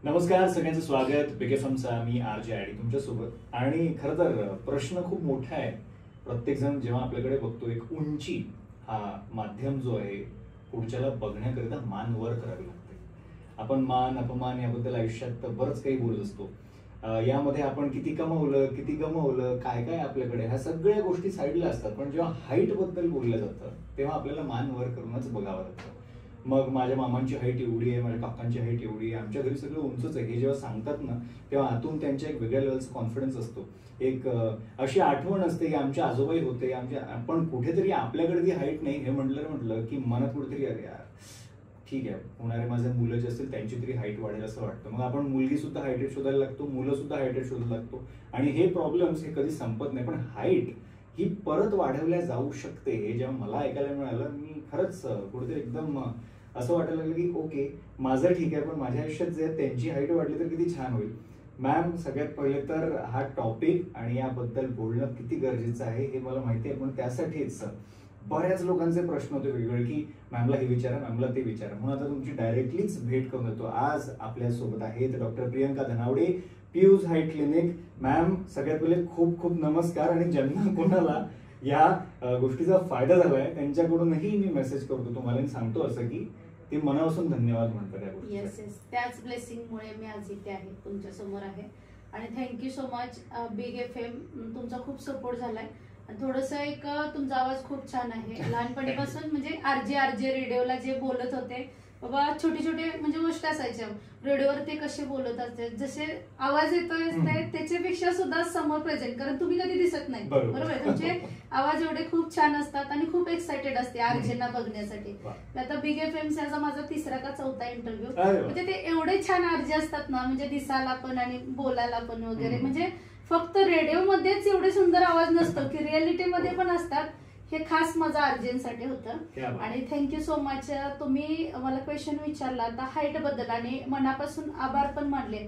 नमस्कार, सगळ्यांचं स्वागत बिग एफएमचा मी आरजे आयडी तुमच्यासोबत. आणि खरं तर प्रश्न खूप मोठा आहे. प्रत्येक जण जेव्हा आपल्याकडे बघतो, एक उंची हा माध्यम जो आहे पुढच्याला बघण्याकरिता मान वर करावी लागते. आपण मान अपमान याबद्दल आयुष्यात बरंच काही बोलत असतो. यामध्ये आपण किती कमवलं, किती गमवलं, काय काय आपल्याकडे, ह्या सगळ्या गोष्टी साईडला असतात. पण जेव्हा हाईट बद्दल बोललं जातं तेव्हा आपल्याला मान वर करूनच बघावं लागतं. मग माझ्या मामांची हाईट एवढी आहे, माझ्या काकांची हाईट एवढी आहे, आमच्या घरी सगळं उंचच आहे, हे जेव्हा सांगतात ना तेव्हा आतून त्यांच्या एक वेगळ्या लेवलचा कॉन्फिडन्स असतो. एक अशी आठवण असते की आमचे आजोबाई होते, पण कुठेतरी आपल्याकडे ती हाईट नाही हे म्हटलं की मनात कुठेतरी अरे यार ठीक आहे, होणारे माझे मुलं जे असतील त्यांची तरी हाईट वाढेल असं वाटतं. मग आपण मुलगी सुद्धा हायटेड शोधायला लागतो, मुलं सुद्धा हायटेड शोधायला लागतो. आणि हे प्रॉब्लेम्स हे कधी संपत नाही. पण हाईट ही परत वाढवल्या जाऊ शकते हे जेव्हा मला ऐकायला मिळालं, मी खरंच कुठेतरी एकदम असं वाटायला लागलं की ओके, माझं ठीक आहे, पण माझ्या आयुष्यात जे त्यांची हाईट वाढली तर किती छान होईल. मॅम, सगळ्यात पहिले तर हा टॉपिक आणि याबद्दल बोलणं किती गरजेचं आहे हे मला माहिती आहे. पण त्यासाठीच बऱ्याच लोकांचे प्रश्न होते वेगवेगळे की मॅमला हे विचारा, मॅमला ते विचारा. म्हणून आता तुमची डायरेक्टलीच भेट करून देतो. आज आपल्यासोबत आहेत doctor Priyanka Dhanawade, Piyush height clinic. Ma'am, सगळ्यात पहिले खूप खूप नमस्कार. आणि ज्यांना कोणाला या गोष्टीचा फायदा झालाय त्यांच्याकडूनही मी मेसेज करतो तुम्हाला, सांगतो असं की ते मनापासून धन्यवाद म्हणतात या गोष्टी. येस येस, त्याच ब्लेसिंगमुळे मी आज इथे आहे, तुमच्या समोर आहे. आणि thank you so much big FM, तुमचा खूप सपोर्ट झालाय. थोडस एक तुमचा आवाज खूप छान आहे. लहानपणीपासून म्हणजे आरजे रेडिओला जे बोलत होते बाबा, छोटे छोटे म्हणजे गोष्ट असायच्या रेडिओवर, ते कसे बोलत असते, जसे आवाज येतोय त्याच्यापेक्षा सुद्धा समोर प्रेझेंट, कारण तुम्ही कधी दिसत नाही, बरोबर. तुमचे आवाज एवढे खूप छान असतात आणि खूप एक्साइटेड असते आरजेंना बघण्यासाठी. आता बिग एफएमचा माझा तिसरा का चौथा इंटरव्ह्यू, म्हणजे ते एवढे छान आरजे असतात ना, म्हणजे दिसायला पण आणि बोलायला पण वगैरे. म्हणजे फक्त रेडिओ मध्येच एवढे सुंदर आवाज नसतो की रिअलिटी मध्ये पण असतात. हे खास माझं अर्जंटसाठी होतं. आणि थँक्यू सो मच, तुम्ही मला क्वेश्चन विचारला आता हाईट बद्दल, आणि मनापासून आभार पण मानले.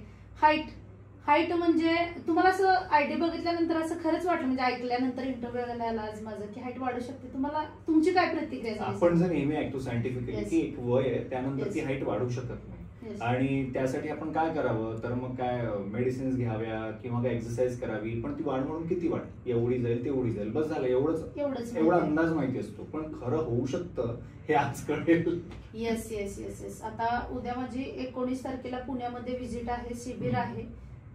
हाईट म्हणजे तुम्हाला असं आयडी बघितल्यानंतर असं खरंच वाटलं, म्हणजे ऐकल्यानंतर इंटरव्ह्यू आला आज माझं, की हाईट वाढू शकते. तुम्हाला तुमची काय प्रतिक्रिया? आपण जर नेहमी ऐकतो सायंटिफिकली की एक वय आहे त्यानंतर ती हाईट वाढू शकत नाही. आणि त्यासाठी आपण काय करावं, तर मग काय मेडिसिन्स घ्याव्या किंवा काय एक्सरसाइज करावी. पण ती वाढ म्हणून किती वाढ, एवढी जाईल तेवढी जाईल, बस झालं, एवढा अंदाज माहिती असतो. पण खरं होऊ शकतं हे आज कळेल. Yes yes yes yes. आता उद्या माझी 19 तारखेला पुण्यामध्ये व्हिजिट आहे, शिबिर आहे.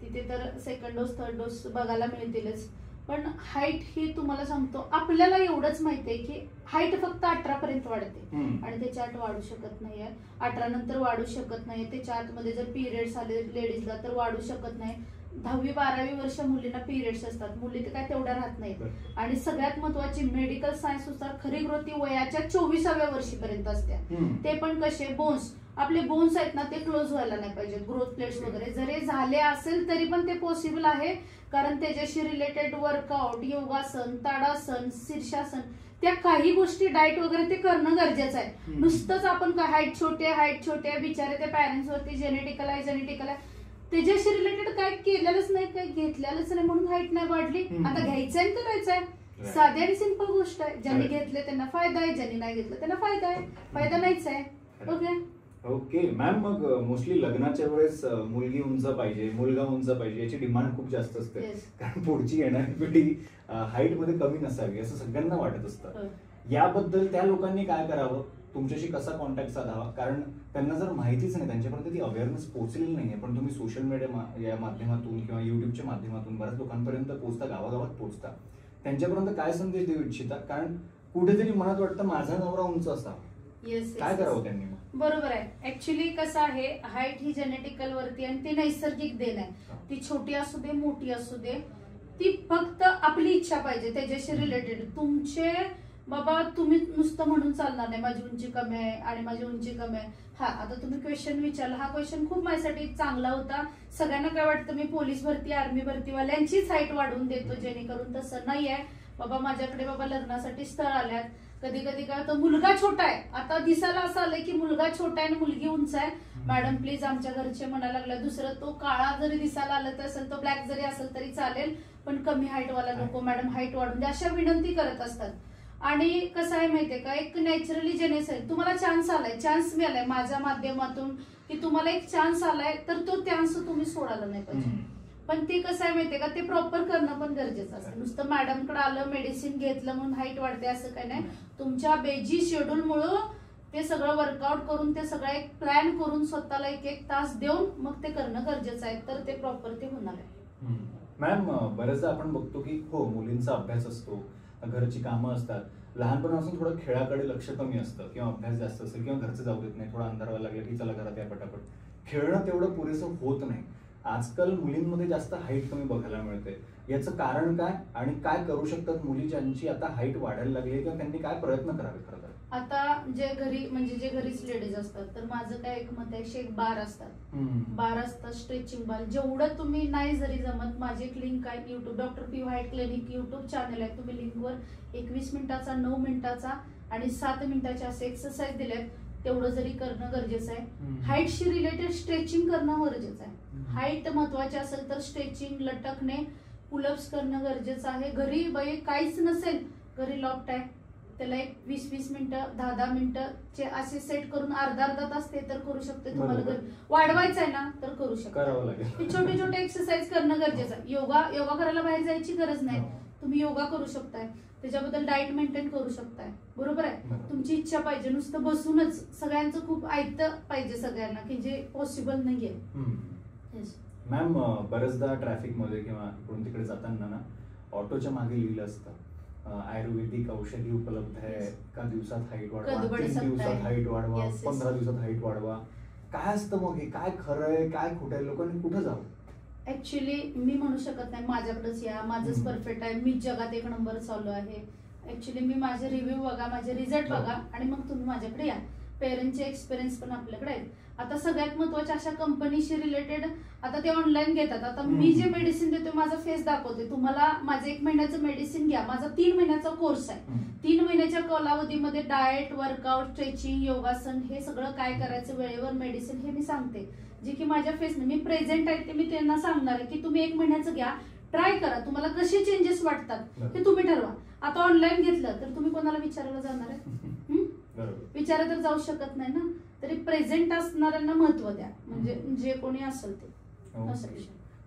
तिथे तर सेकंड डोस थर्ड डोस बघायला मिळतीलच. पण हाईट ही तुम्हाला सांगतो, आपल्याला एवढंच माहिती आहे की हाईट फक्त 18 पर्यंत वाढते आणि त्याच्या आत वाढू शकत नाहीये. 18 नंतर वाढू शकत नाही. त्याच्या आतमध्ये जर पिरियड्स आले लेडीजला तर वाढू शकत नाही. 10वी-12वी वर्ष मुलींना पिरियड्स असतात, मुली तर काय तेवढ्या राहत नाहीत. आणि सगळ्यात महत्वाची मेडिकल सायन्स नुसार खरी ग्रोथ ही वयाच्या 24व्या वर्षीपर्यंत असते. ते पण कसे, बोन्स, आपले बोन्स आहेत ना ते क्लोज व्हायला नाही पाहिजे, ग्रोथ प्लेट्स वगैरे जरी झाले असेल तरी पण ते पॉसिबल आहे. कारण त्याच्याशी रिलेटेड वर्कआउट, योगासन, ताडासन, शीर्षासन, त्या काही गोष्टी डाएट वगैरे ते करणं गरजेचं आहे. नुसतंच आपण काय हाईट छोटे आहे बिचारे त्या पॅरेंट्स वरती जेनेटिकल आहे त्याच्याशी रिलेटेड काय केलेलंच नाही, काय घेतलेलंच नाही म्हणून हाईट नाही वाढली. आता घ्यायचंय करायचंय, साधी आणि सिंपल गोष्ट आहे. ज्यांनी घेतले त्यांना फायदा आहे, ज्यांनी नाही घेतलं त्यांना फायदा नाहीच आहे. ओके मॅम, मग मोस्टली लग्नाच्या वेळेस मुलगी उंच पाहिजे, मुलगा उंच पाहिजे याची डिमांड खूप जास्त असते. कारण पुढची येणारी पिढी हाईट मध्ये कमी नसावी असं सगळ्यांना वाटत असतं. याबद्दल त्या लोकांनी काय करावं, तुमच्याशी कसा कॉन्टॅक्ट साधावा? कारण त्यांना जर माहितीच नाही, त्यांच्यापर्यंत ती अवेअरनेस पोहोचलेली नाहीये. पण तुम्ही सोशल मीडिया या माध्यमातून किंवा युट्यूबच्या माध्यमातून बऱ्याच लोकांपर्यंत पोहोचता, गावागावात पोहोचता. त्यांच्यापर्यंत काय संदेश देऊ इच्छिता? कारण कुठेतरी मनात वाटतं माझा नवरा उंच असावा, काय करावं त्यांनी? बरोबर आहे. ऍक्च्युली कसं आहे, हाईट ही जेनेटिकल वरती आणि ती नैसर्गिक देण आहे. ती छोटी असू दे मोठी असू दे, ती फक्त आपली इच्छा पाहिजे त्याच्याशी रिलेटेड. तुमचे बाबा तुम्ही नुसतं म्हणून चालणार नाही माझी उंची कमी आहे आणि माझी उंची कमी आहे. हा, आता तुम्ही क्वेश्चन विचारला, हा क्वेश्चन खूप माझ्यासाठी चांगला होता. सगळ्यांना काय वाटतं मी पोलीस भरती, आर्मी भरतीवाल्यांचीच हाईट वाढवून देतो, जेणेकरून तसं नाहीये बाबा. माझ्याकडे बाबा लग्नासाठी स्थळ आल्यात, कधी कधी काय होतं मुलगा छोटा आहे, आता दिसायला असं आलंय की मुलगा छोटा आहे आणि मुलगी उंच आहे. मॅडम प्लीज आमच्या घरचे म्हणायला लागले, दुसरं तो काळा जरी दिसायला आलं असेल, तो ब्लॅक जरी असेल तरी चालेल, पण कमी हाईट वाला नको मॅडम, हाईट वाढून द्या, अशा विनंती करत असतात. आणि कसं आहे माहितीये का, एक नॅचरली जेनेस आहे, तुम्हाला चान्स आलाय, चान्स मिळालाय माझ्या माध्यमातून की तुम्हाला एक चान्स आलाय, तर तो चान्स तुम्ही सोडायला नाही पाहिजे. पण ते कसं आहे माहितीये का, ते प्रॉपर करणं पण गरजेचं असतं. नुसतं मॅडमकडे आलं, मेडिसिन घेतलं म्हणून हाईट वाढते असं काही नाही. तुमच्या बेजी शेड्यूलमुळं ते सगळं वर्कआउट करून, ते सगळं एक प्लॅन करून, स्वतःला एक तास देऊन मग ते करणं गरजेचं आहे, तर ते प्रॉपर ते होणार आहे. मॅम, बरेचदा आपण बघतो की हो, मुलींचा अभ्यास असतो, घरची कामं असतात, लहानपणापासून थोडं खेळाकडे लक्ष कमी असतं किंवा अभ्यास जास्त असेल किंवा घरचं जाऊ देत नाही, थोडा अंधार व्हायला लागला की चला घरात या पटापट. खेळणं तेवढं पुरेसं होत नाही. आजकाल मुलींमध्ये जास्त हाईट कमी बघायला मिळते. याचं कारण काय आणि काय करू शकतात मुली ज्यांची आता हाईट वाढायला लागली, किंवा त्यांनी काय प्रयत्न करावे खरं तर? आता जे घरी म्हणजे जे घरीच लेडीज असतात, तर माझं काय एक मत आहे, 1 बार असतात, बार असतात, स्ट्रेचिंग बार. जेवढं तुम्ही नाही जरी जमत, माझी एक लिंक आहे YouTube, doctor P height clinic YouTube channel आहे, तुम्ही लिंकवर 21 मिनिटाचा, 9 मिनिटाचा आणि 7 मिनिटाचे असे एक्सरसाइज दिलेत, तेवढं जरी करणं गरजेचं आहे. हाईटशी रिलेटेड स्ट्रेचिंग करणं गरजेचं आहे. हाईट महत्वाची असेल तर स्ट्रेचिंग, लटकणे, पुलअप्स करणं गरजेचं आहे. घरी बाई काहीच नसेल, घरी लॉफ्ट आहे, त्याला एक 20-20 मिनिटं, 10-10 मिनिटं असे सेट करून अर्धा तास ते तर करू शकते. तुम्हाला वाढवायचं आहे ना तर करू शकता. छोटे छोटे एक्सरसाइज करणं गरजेचं आहे. योगा करायला बाहेर जायची गरज नाही, तुम्ही योगा करू शकताय, त्याच्याबद्दल डाएट मेंटेन करू शकताय. बरोबर आहे, तुमची इच्छा पाहिजे. नुसतं बसूनच सगळ्यांचं खूप ऐकतं पाहिजे सगळ्यांना, की जे पॉसिबल नाहीये. मॅम, बरेचदा ट्रॅफिक मध्ये किंवा इकडून तिकडे जाताना ना, ऑटोच्या मागे लिहिलं असतं आयुर्वेदिक औषधी उपलब्ध आहे, एका दिवसात हाईट वाढवा, 3 दिवसात हाईट वाढवा, 15 दिवसात हाईट वाढवा. काय असतं मग हे? काय खरं आहे, काय खोटं आहे? लोकांनी कुठं जावं? ऍक्च्युली मी म्हणू शकत नाही माझ्याकडेच या, माझंच परफेक्ट आहे, मी जगात 1 नंबर चालू आहे. ऍक्च्युली मी माझे रिव्ह्यू बघा, माझे रिझल्ट बघा आणि मग तुम्ही माझ्याकडे या. पेरेंटचे एक्सपिरियन्स पण आपल्याकडे आहेत. आता सगळ्यात महत्वाच्या अशा कंपनीशी रिलेटेड आता ते ऑनलाईन घेतात. आता मी जे मेडिसिन देतो, माझा फेस दाखवते तुम्हाला, माझं 1 महिन्याचं मेडिसिन घ्या, माझा 3 महिन्याचा कोर्स आहे. 3 महिन्याच्या कालावधीमध्ये डाएट, वर्कआउट, स्ट्रेचिंग, योगासन हे सगळं काय करायचं, वेळेवर मेडिसिन, हे मी सांगते. जे की माझ्या फेसने मी प्रेझेंट आहे, ते मी त्यांना सांगणार आहे की तुम्ही 1 महिन्याचं घ्या, ट्राय करा, तुम्हाला कसे चेंजेस वाटतात हे तुम्ही ठरवा. आता ऑनलाईन घेतलं तर तुम्ही कोणाला विचारायला जाणार आहे? विचारा तर जाऊ शकत नाही ना. तरी प्रेझेंट असणाऱ्यांना महत्व द्या, म्हणजे जे कोणी असेल ते.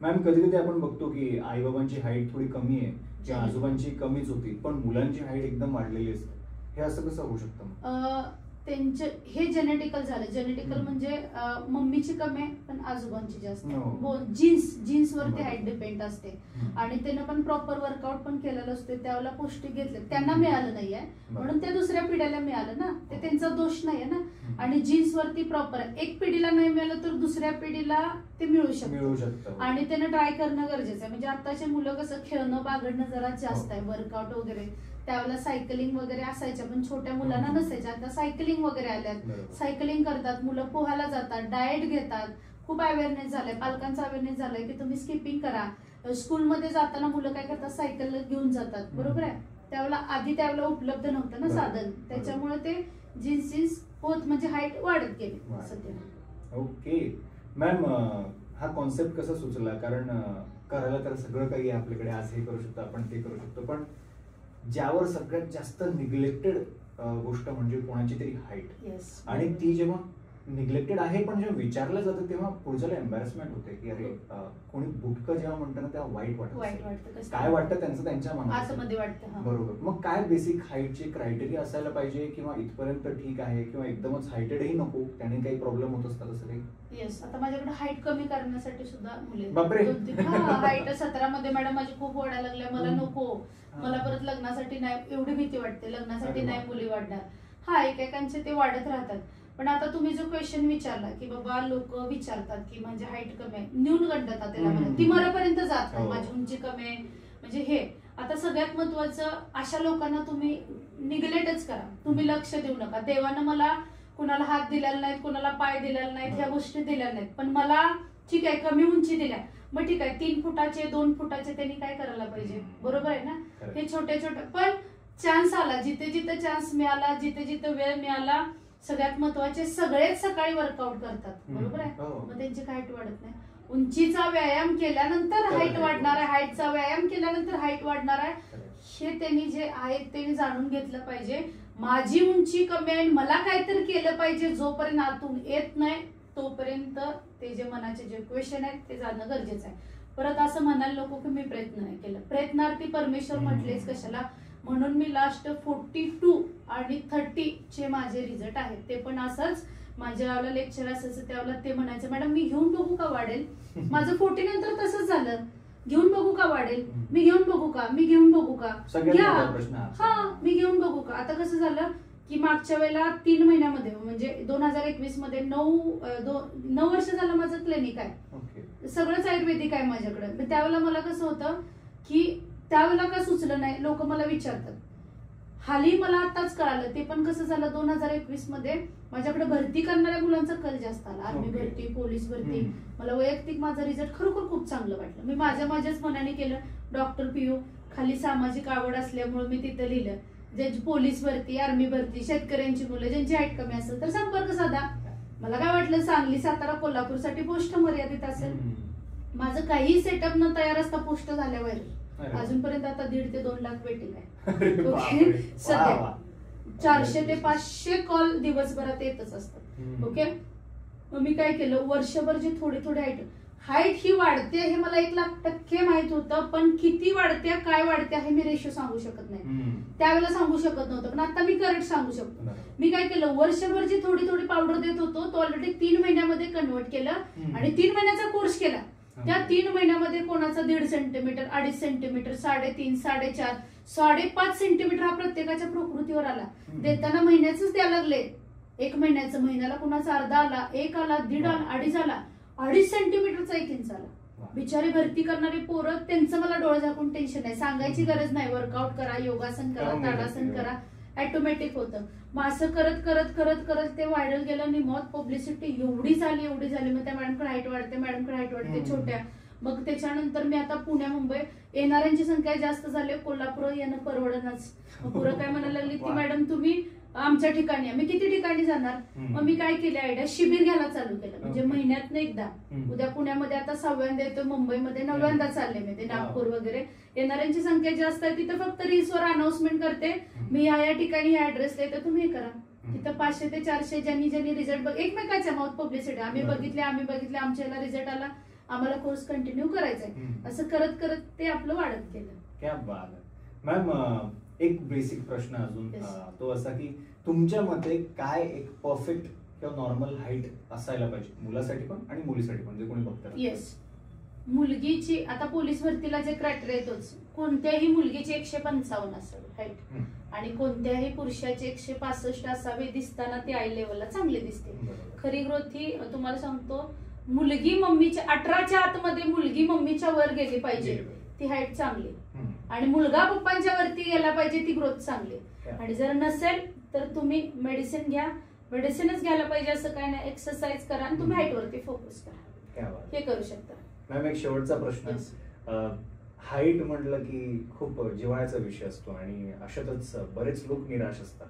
मॅम, कधी कधी आपण बघतो की आई बाबांची हाईट थोडी कमी आहे किंवा आजोबांची कमीच होती, पण मुलांची हाईट एकदम वाढलेली असते. हे असं कसं होऊ शकतं? त्यांचे हे जेनेटिकल झालं. जेनेटिकल म्हणजे मम्मीची कमी आहे पण आजोबांची जास्त. जीन्स वरती हाईट डिपेंड असते. आणि त्यानं पण प्रॉपर वर्कआउट पण केलेलं असते, त्यावेळेला पौष्टिक घेतले, त्यांना मिळालं नाहीये म्हणून त्या दुसऱ्या पिढीला मिळालं ना, ते त्यांचा दोष नाहीये ना. आणि जीन्स वरती प्रॉपर आहे, एक पिढीला नाही मिळालं तर दुसऱ्या पिढीला ते मिळू शकतं. आणि त्यानं ट्राय करणं गरजेचं आहे. म्हणजे आताचे मुलं कसं खेळणं बागडणं जरा जास्त आहे, वर्कआउट वगैरे. त्यावेळेला सायकलिंग वगैरे असायच्या, पण छोट्या मुलांना नसायच्या. आता सायकलिंग वगैरे आल्यात, सायकलिंग करतात मुलं, पोहायला जातात, डाएट घेतात. खूप अवेअरनेस झालाय, पालकांचा अवेअरनेस झालाय की तुम्ही स्किपिंग करा. स्कूलमध्ये जाताना मुलं काय करतात, सायकल घेऊन जातात. बरोबर आहे, त्यावेळेला उपलब्ध नव्हतं ना साधन, त्याच्यामुळे ते जीन्स होत म्हणजे हाईट वाढत गेली सध्या. ओके मॅम, हा कॉन्सेप्ट कसा सुचला? कारण करायला तर सगळं काही आहे आपल्याकडे, आज हे करू शकतो आपण, ते करू शकतो, पण ज्यावर सगळ्यात जास्त निग्लेक्टेड गोष्ट म्हणजे कोणाची तरी हाईट. आणि ती जेव्हा निग्लेक्टेड आहे पण जेव्हा विचारलं जातं तेव्हा पुढच्याला एम्बॅरसमेंट होते की अरे कोणी बुटकं जेव्हा म्हणतं ना तेव्हा वाईट वाटतं. काय वाटतं त्यांचं त्यांच्या मनात वाटतं. बरोबर. मग काय बेसिक हाईटचे क्रायटेरिया असायला पाहिजे, किंवा इथपर्यंत ठीक आहे किंवा एकदमच हायटेडही नको, त्याने काही प्रॉब्लेम होत असतात असं काही? येस, आता माझ्याकडे हाईट कमी करण्यासाठी सुद्धा मुले. बापरे. हाईट 17 मध्ये मॅडम माझी खूप वाढायला लागल्या, मला नको, मला परत लग्नासाठी नाही, एवढी भीती वाटते, लग्नासाठी नाही मुली वाढणार. हा, एकेकांचे ते वाढत राहतात. पण आता तुम्ही जो क्वेश्चन विचारला की बाबा लोक विचारतात की म्हणजे हाईट कमी आहे, न्यूनगंडता त्याला म्हणतात, ती मरापर्यंत जात नाही, माझी उंची कमी आहे म्हणजे हे. आता सगळ्यात महत्वाचं, अशा लोकांना तुम्ही निग्लेक्टच करा, तुम्ही लक्ष देऊ नका. देवानं मला कुणाला हात दिलेला नाहीत, कुणाला पाय दिलेला नाहीत, ह्या गोष्टी दिल्या नाहीत, पण मला ठीक आहे कमी उंची दिल्या, मग ठीक आहे 3 फुटाचे 2 फुटाचे त्यांनी काय करायला पाहिजे? बरोबर आहे ना. हे छोटे छोटे पण चान्स आला, जिथे जिथे चान्स मिळाला, जिथे जिथे वेळ मिळाला. सगळ्यात महत्वाचे, सगळेच सकाळी वर्कआउट करतात, बरोबर आहे, मग त्यांची हाईट वाढत नाही. उंचीचा व्यायाम केल्यानंतर हाईट वाढणार आहे, हाईटचा व्यायाम केल्यानंतर हाईट वाढणार आहे. हे त्यांनी जे आहे त्यांनी जाणून घेतलं पाहिजे. माझी उंची कमी आहे, मला काहीतरी केलं पाहिजे. जोपर्यंत आतून येत नाही तोपर्यंत ते जे मनाचे जे क्वेश्चन आहेत ते जाणं गरजेचं आहे. परत असं म्हणायला नको की मी प्रयत्न नाही केला. प्रयत्नार्थी परमेश्वर म्हटलेच कशाला. म्हणून मी लास्ट 42 आणि 30 चे माझे रिझल्ट आहेत. ते पण असंच माझ्या लेक्चर असायचं त्यावेळेला ते म्हणायचं मॅडम मी घेऊन बघू का वाढेल. माझं 40 नंतर तसंच झालं. घेऊन बघू का वाढेल, मी घेऊन बघू का, मी घेऊन बघू का, घ्या हा मी घेऊन बघू का. आता कसं झालं की मागच्या वेळेला 3 महिन्यामध्ये म्हणजे 2021 मध्ये 9 वर्ष झालं माझं क्लिनिक आहे. सगळंच आयुर्वेदिक आहे माझ्याकडे. त्यावेळेला मला कसं होतं की त्यावेळेला का सुचलं नाही. लोक मला विचारतात. हाली मला आताच कळालं. ते पण कसं झालं 2021 मध्ये माझ्याकडे भरती करणाऱ्या मुलांचा कल जास्त आला. आर्मी भरती, पोलीस भरती. मला वैयक्तिक माझा रिझल्ट खरोखर खूप चांगलं वाटलं. मी माझ्याच मनाने केलं. डॉक्टर पीयू खाली सामाजिक आवड असल्यामुळे मी तिथं लिहिलं ज्यांची पोलीस भरती, आर्मी भरती, शेतकऱ्यांची मुलं ज्यांची हाईट कमी असेल तर संपर्क साधा. मला काय वाटलं सांगली, सातारा, कोल्हापूर साठी पोस्ट मर्यादित असेल. माझं काही सेटअप न तयार असता पोस्ट झाल्यावर अजूनपर्यंत आता 1.5 ते 2 लाख वेटिंग आहे. सध्या 400 ते 500 कॉल दिवसभरात येतच असतात. ओके. मग मी काय केलं वर्षभर जे थोडी हाईट ही वाढते हे मला 1,00,000% माहित होतं. पण किती वाढते काय वाढते हे मी रेशो सांगू शकत नाही. त्यावेळेला सांगू शकत नव्हतं पण आता मी करेक्ट सांगू शकतो. मी काय केलं वर्षभर जी थोडी पावडर देत होतो तो ऑलरेडी 3 महिन्यामध्ये कन्वर्ट केलं आणि 3 महिन्याचा कोर्स केला. त्या 3 महिन्यामध्ये कोणाचा 1.5 सेंटीमीटर, 2.5 सेंटीमीटर, 3.5, 4.5, 5.5 सेंटीमीटर हा प्रत्येकाच्या प्रकृतीवर आला. देताना महिन्याच द्यायला लागले. 1 महिन्याचं, महिन्याला कुणाचा अर्धा आला, 1 आला, 1.5 आला, 2.5 आला, 2.5 सेंटीमीटरचा 1 इंच आला. बिचारी भरती करणारी पोरं त्यांचं मला डोळे झाकून टेन्शन नाही. सांगायची गरज नाही. वर्कआउट करा, योगासन करा, ताडासन करा, ऑटोमॅटिक होतं. मग असं करत करत करत करत ते व्हायरल गेलं आणि मौत पब्लिसिटी एवढी झाली. मग त्या मॅडमकडे हाईट वाढते छोट्या. मग त्याच्यानंतर मी आता पुण्या, मुंबई येणाऱ्यांची संख्या जास्त झाली. कोल्हापूर येणं परवडणच. पुरं काय म्हणायला लागली की मॅडम तुम्ही आमच्या ठिकाणी, मी किती ठिकाणी जाणार. मग मी काय केलं आयडिया शिबिर घ्यायला चालू केलं. म्हणजे महिन्यातनं एकदा. उद्या पुण्यामध्ये आता 6व्यांदा येतो, मुंबईमध्ये 9व्यांदा चालले मी ते नागपूर वगैरे. येणाऱ्यांची संख्या जास्त आहे. तिथं फक्त रील्सवर अनाउन्समेंट करते मी या ठिकाणी ह्या ऍड्रेसला येतो तुम्ही हे करा. तिथं 500 ते 400 ज्यांनी रिझल्ट एकमेकाच्या माउथ पब्लिसिटी आम्ही बघितले आमच्या याला रिझल्ट आला, आम्हाला कोर्स कंटिन्यू करायचा आहे. असं करत करत ते आपलं वाढत गेलं. क्या बात आहे. मॅम एक बेसिक प्रश्न अजून तो असा की तुमच्या मते काय एक परफेक्ट किंवा नॉर्मल हाईट असायला पाहिजे मुलासाठी पण आणि मुलीसाठी पण जे कोणी बघतात. येस. मुलगीची आता पोलीस भरतीला जे क्रायटेरिया येतोच कोणत्याही मुलगीची 155 असावी हाईट आणि कोणत्याही पुरुषाची 165 असावी. दिसताना ती आय लेवलला चांगली दिसते. खरी ग्रोथ ही तुम्हाला सांगतो मुलगी मम्मीच्या 18च्या आतमध्ये मुलगी मम्मीच्या वर गेली पाहिजे ती हाईट चांगली आणि मुलगा पप्पांच्या वरती गेला पाहिजे ती ग्रोथ चांगली. आणि जर नसेल तर तुम्ही मेडिसिन घ्या. मेडिसिनच घ्यायला पाहिजे असं काय नाही. एक्सरसाइज करा आणि तुम्ही हाईट वरती फोकस करा. हे करू शकता. मॅम एक शेवटचा प्रश्न. हाईट म्हटलं की खूप जिव्हाळ्याचा विषय असतो आणि अशातच बरेच लोक निराश असतात.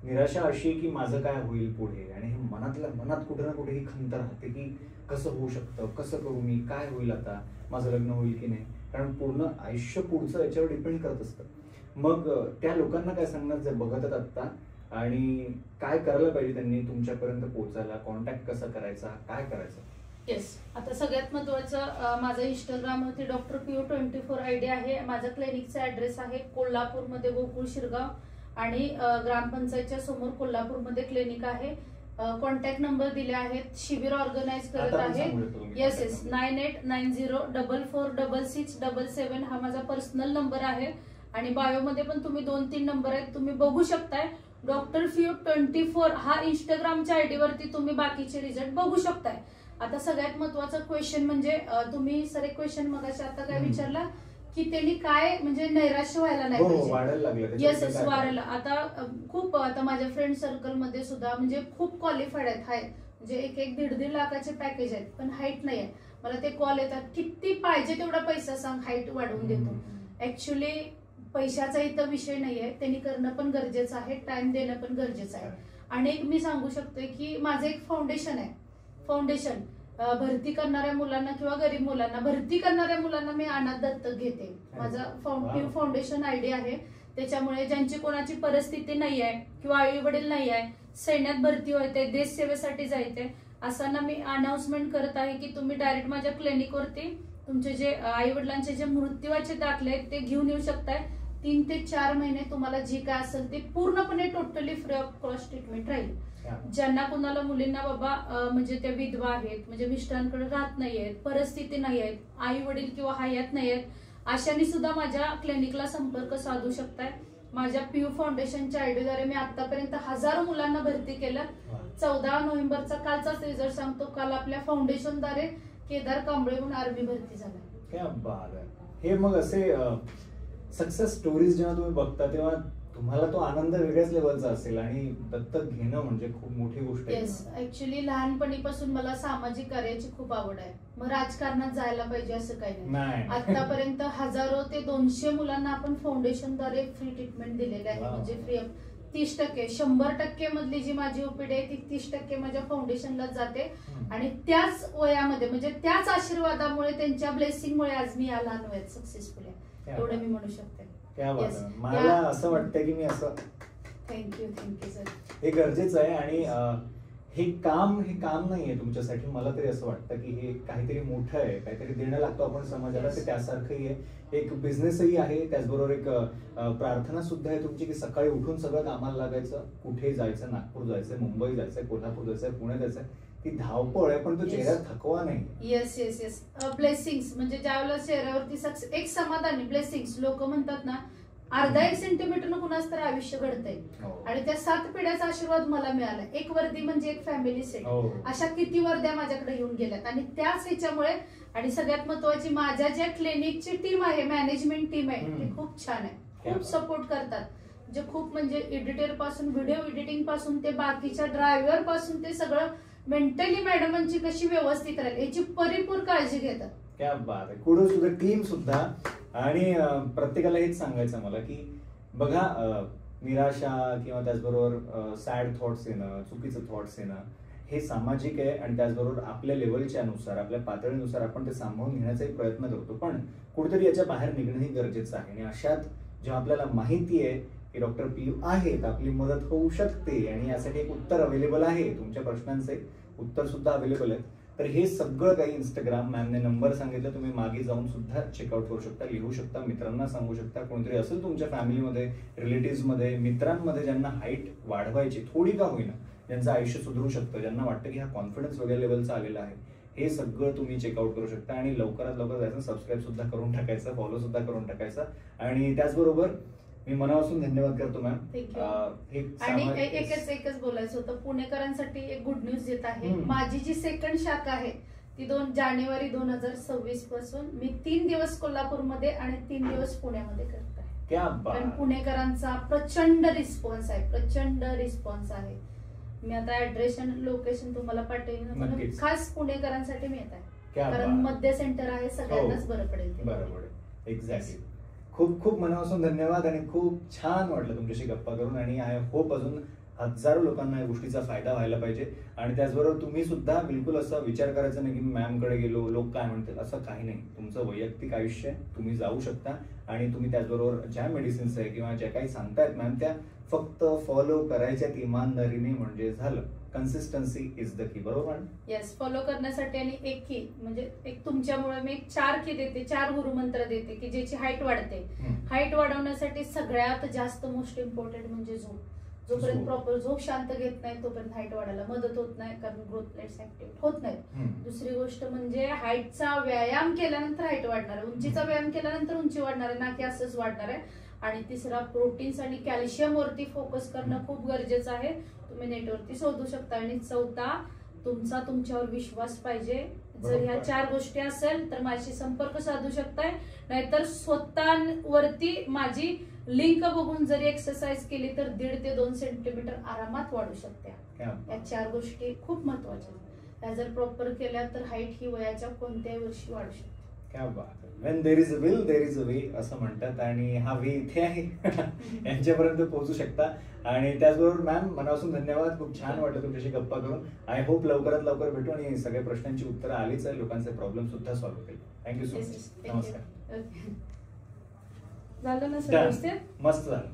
निराशा अशी आहे की माझं काय होईल पुढे आणि मनात कुठे ना कुठे ही खंत राहते की कसं होऊ शकतं, कसं करू मी, काय होईल आता, माझं लग्न होईल की नाही. कारण पूर्ण आयुष्य पुढचं याच्यावर डिपेंड करत असतं. मग त्या लोकांना काय सांगणार जे बघतात आता आणि काय करायला पाहिजे त्यांनी तुमच्यापर्यंत पोहोचायला, कॉन्टॅक्ट कसा करायचा, काय करायचं. येस. आता सगळ्यात महत्वाचं माझं इंस्टाग्राम वरती डॉक्टर पीयू 24 आयडी आहे. माझा क्लिनिकचा ऍड्रेस आहे कोल्हापूरमध्ये गोकुळ शिरगाव आणि ग्रामपंचायतच्या समोर कोल्हापूरमध्ये क्लिनिक आहे. कॉन्टॅक्ट नंबर दिले आहेत. शिबिर ऑर्गनाइज करत आहे. येस 9890446677 हा माझा पर्सनल नंबर आहे आणि बायोमध्ये पण तुम्ही 2-3 नंबर आहेत तुम्ही बघू शकताय. डॉक्टर पीयू 24 हा इंस्टाग्रामच्या आयडी वरती तुम्ही बाकीचे रिझल्ट बघू शकताय. आता सगळ्यात महत्वाचा क्वेश्चन म्हणजे तुम्ही सर एक क्वेश्चन मगाशी आता काय विचारला की त्यांनी काय म्हणजे नैराश्य व्हायला नाही पाहिजे. येस वाढायला. आता खूप आता माझ्या फ्रेंड सर्कल मध्ये सुद्धा म्हणजे खूप क्वालिफाईड आहेत. हाय म्हणजे 1-1.5 लाखाचे पॅकेज आहेत पण हाईट नाही आहे. मला ते कॉल येतात किती पाहिजे तेवढा पैसा सांग हाईट वाढवून देतो. ऍक्च्युली पैशाचा इथं विषय नाहीये. त्यांनी करणं पण गरजेचं आहे, टाइम देणं पण गरजेचं आहे. आणि मी सांगू शकते की माझं एक फाउंडेशन आहे. फाउंडेशन भरती करणाऱ्या मुलांना किंवा गरीब मुलांना, भरती करणाऱ्या मुलांना मी अनाथ दत्तक घेते. माझा PIU फाउंडेशन आयडी आहे. त्याच्यामुळे ज्यांची कोणाची परिस्थिती नाही आहे किंवा आई वडील नाही आहे, सैन्यात भरती व्हायचंय, देश सेवेसाठी जायचंय, असांना मी अनाउन्समेंट करत आहे की तुम्ही डायरेक्ट माझ्या क्लिनिकवरती तुमचे जे आई वडिलांचे जे मृत्यूचे दाखले आहेत ते घेऊन येऊ शकताय. 3 ते 4 महिने तुम्हाला जी काय असेल ते पूर्णपणे totally free of cost treatment राहील. ज्यांना कोणाला मुलींना बाबा म्हणजे त्या विधवा आहेत, म्हणजे मिस्टरांकडे राहत नाहीयेत, परिस्थिती नाही आहेत, आई वडील किंवा हयात नाही आहेत, अशांनी सुद्धा माझ्या क्लिनिकला संपर्क साधू शकताय. माझ्या PIU फाउंडेशनच्या आयडीद्वारे मी आतापर्यंत हजारो मुलांना भरती केलं. 14 नोव्हेंबरचा कालचाच रिझल्ट सांगतो. काल आपल्या फाउंडेशनद्वारे केदार कांबळे म्हणून आर्मी भरती झाला. क्या बात आहे. हे मग असे सक्सेस स्टोरीज जेव्हा तुम्ही बघता तेव्हा तुम्हाला तो आनंद वेगळ्याच लेवलचा असेल आणि दत्तक घेणं म्हणजे खूप मोठी गोष्ट आहे. येस, ऍक्च्युली लहानपणीपासून मला सामाजिक कार्याची खूप आवड आहे. मग राजकारणात जायला पाहिजे असं काही नाही. आतापर्यंत हजारो ते 200 मुलांना आपण फाउंडेशनद्वारे फ्री ट्रीटमेंट दिलेले आहे. म्हणजे फ्री 30%, 100% मधली जी माझी ओपीडी आहे ती 30% माझ्या फाउंडेशनला जाते. आणि त्याच वयामध्ये म्हणजे त्याच आशीर्वादामुळे, त्यांच्या ब्लेसिंगमुळे आज मी या लहान वयात सक्सेसफुल आहे, एवढं मी म्हणू शकते. मला असं वाटतं की मी असं थँक्यू सर. हे गरजेचं आहे आणि हे काम नाहीये तुमच्यासाठी. मला तरी असं वाटतं की हे काहीतरी मोठं आहे, काहीतरी देणं लागतो आपण समाजाला, ते त्यासारखंही आहे. एक बिझनेसही आहे, त्याचबरोबर एक प्रार्थना सुद्धा आहे तुमची की सकाळी उठून सगळं कामाला लागायचं, कुठे जायचं, नागपूर जायचंय, मुंबई जायचंय, कोल्हापूर जायचंय, पुणे जायचंय. ती धावपळ आहे पण तो चेहऱ्यात थकवा नाही. येस. ब्लेसिंग्स म्हणजे ज्यावेळेला चेहऱ्यावरती एक समाधानी ब्लेसिंग्स. लोक म्हणतात ना, अर्धा 1 सेंटीमीटर कुणाच तर आयुष्य घडतंय आणि त्या 7 पिढ्याचा आशीर्वाद मला मिळाला. एक वर्दी म्हणजे एक फॅमिली सेट. अशा किती वर्द्या माझ्याकडे येऊन गेल्यात आणि त्याच ह्याच्यामुळे. आणि सगळ्यात महत्वाची, माझ्या ज्या क्लिनिकची टीम आहे, मॅनेजमेंट टीम आहे, ती खूप छान आहे, खूप सपोर्ट करतात. जे खूप म्हणजे एडिटर पासून, व्हिडिओ एडिटिंग पासून ते बाकीच्या ड्रायव्हर पासून ते सगळं मेंटली मॅडमांची कशी व्यवस्थित राहील याची परिपूर्ण काळजी घेतात. क्या बात आहे. कुडोज टू द टीम सुद्धा. आणि प्रत्येकाला हेच सांगायचं मला की बघा, निराशा किंवा त्याचबरोबर सॅड थॉट्स येणं, चुकीचं थॉट्स येणं हे सामाजिक आहे आणि त्याचबरोबर आपल्या लेवलच्या नुसार, आपल्या पातळीनुसार आपण ते सांभाळून घेण्याचाही प्रयत्न करतो. पण कुठेतरी याच्या बाहेर निघणंही गरजेचं आहे. आणि अशात जेव्हा आपल्याला माहिती आहे की डॉक्टर PIU आहेत, आपली मदत होऊ शकते आणि यासाठी एक उत्तर अवेलेबल आहे, तुमच्या प्रश्नांचे उत्तर सुद्धा अवेलेबल आहे, तर हे सगळं काही इंस्टाग्राम, मॅमने नंबर सांगितलं, तुम्ही मागे जाऊन सुद्धा चेकआउट करू शकता, लिहू शकता, मित्रांना सांगू शकता. कोणतरी असेल तुमच्या फॅमिलीमध्ये, रिलेटिव्हमध्ये, मित्रांमध्ये ज्यांना हाईट वाढवायची थोडी का होईना, ज्यांचं आयुष्य सुधरू शकतं, ज्यांना वाटतं की हा कॉन्फिडन्स वगैरे लेवलचा आलेला आहे, हे सगळं तुम्ही चेकआउट करू शकता. आणि लवकरात लवकर जायचं, सबस्क्राईब सुद्धा करून टाकायचं, फॉलो सुद्धा करून टाकायचं. आणि त्याचबरोबर मी मनापासून धन्यवाद करतो मॅम. आणि एकच बोलायचं होतं, पुणेकरांसाठी एक गुड न्यूज देत आहे. माझी जी सेकंड शाखा आहे ती 2 जानेवारी 2026 पासून मी 3 दिवस कोल्हापूरमध्ये आणि 3 दिवस पुण्यामध्ये करत आहे. कारण पुणेकरांचा प्रचंड रिस्पॉन्स आहे. मी आता ऍड्रेस आणि लोकेशन तुम्हाला पाठवेन, खास पुणेकरांसाठी मी येत आहे, कारण मध्य सेंटर आहे, सगळ्यांनाच बरं पडेल. बरोबर, एक्झॅक्टली. खूप खूप मनापासून धन्यवाद आणि खूप छान वाटलं तुमच्याशी गप्पा करून. आणि आय होप अजून हजारो लोकांना या गोष्टीचा फायदा व्हायला पाहिजे. आणि त्याचबरोबर तुम्ही सुद्धा बिलकुल असं विचार करायचा नाही की मी मॅमकडे गेलो, लोक काय म्हणतील, असं काही नाही. तुमचं वैयक्तिक आयुष्य आहे, तुम्ही जाऊ शकता. आणि तुम्ही त्याचबरोबर ज्या मेडिसिन्स आहे किंवा ज्या काही सांगतायत मॅम, त्या फक्त फॉलो करायच्यात इमानदारीने, म्हणजे झालं. Consistency is the key. बरोबर. येस, फॉलो करण्यासाठी. आणि एक की म्हणजे एक तुमच्यामुळे मी 4 की देते, 4 गुरुमंत्र देते की ज्याची हाईट वाढते. हाईट वाढवण्यासाठी सगळ्यात जास्त मोस्ट इम्पॉर्टंट म्हणजे झोप. जोपर्यंत प्रॉपर झोप शांत घेत नाही तोपर्यंत हाईट वाढायला मदत होत नाही, कारण ग्रोथ प्लेट्स ऍक्टिव्ह होत नाहीत. दुसरी गोष्ट म्हणजे हाईटचा व्यायाम केल्यानंतर हाईट वाढणार आहे, उंचीचा व्यायाम केल्यानंतर उंची वाढणार आहे, ना की असंच वाढणार आहे. आणि तिसरा, प्रोटीन्स आणि कॅल्शियम वरती फोकस करणं खूप गरजेचं आहे. तुम्ही नेटवरती शोधू शकता. आणि चौथा, तुमचा तुमच्यावर विश्वास पाहिजे. जर ह्या 4 गोष्टी असेल तर माझ्याशी संपर्क साधू शकताय. नाहीतर स्वतःवरती माझी लिंक बघून जरी एक्सरसाइज केली तर 1.5 ते 2 सेंटीमीटर आरामात वाढू शकते. या 4 गोष्टी खूप महत्वाच्या. त्या जर प्रॉपर केल्या तर हाईट ही वयाच्या कोणत्याही वर्षी वाढू शकते. क्या बात. When there is a will, there is a way असं म्हणतात आणि हा वे इथे आहे. यांच्यापर्यंत पोहोचू शकता. आणि त्याचबरोबर मॅम मनापासून धन्यवाद. खूप छान वाटलं तुमच्याशी गप्पा करून. आय होप लवकरात लवकर भेटू आणि सगळ्या प्रश्नांची उत्तरं आलीच आहे, लोकांचे प्रॉब्लेम सुद्धा सॉल्व्ह होतील. Thank you so much. नमस्कार. झालं ना सर Done. व्यवस्थित? मस्त झालं.